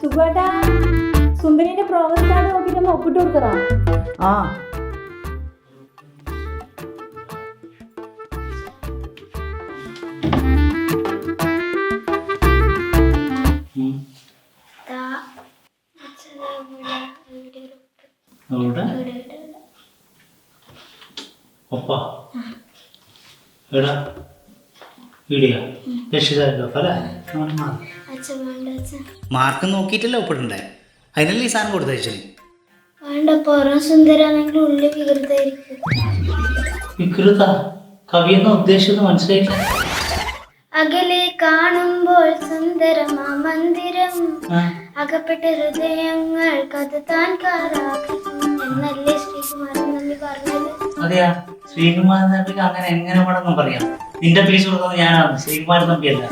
സുഖേട്ടാ, സുന്ദരിന്റെ progress card നോക്കിട്ട് ഒന്ന് ഒപ്പിട്ട് കൊടുക്കറാ. ആ മാർക്ക് നോക്കിയിട്ടല്ലേ ഒപ്പിടണ്ടേ? അതിനല്ലേ ഈ സാധനം കൊടുത്തയച്ചു. വേണ്ട, പുറം സുന്ദരാണെങ്കിൽ ഉള്ളിൽ വികൃതായിരിക്കും. വികൃത കവിയെന്ന് ഉദ്ദേശിച്ചത് മനസ്സിലായില്ല. അകലെ കാണുമ്പോൾ സുന്ദരമാ മന്ദിരം, അകപ്പെട്ട ഹൃദയങ്ങൾ കഥ താൻ എന്നല്ലേ ശ്രീകുമാരൻ നമ്പി പറഞ്ഞത്? അതെയാ, ശ്രീകുമാരൻ നമ്പിക്ക് അങ്ങനെ എങ്ങനെ വേണമെന്നും പറയാം. നിന്റെ ഫീസ് കൊടുക്കുന്നത് ഞാനാണ്, ശ്രീകുമാരൻ നമ്പിയല്ല.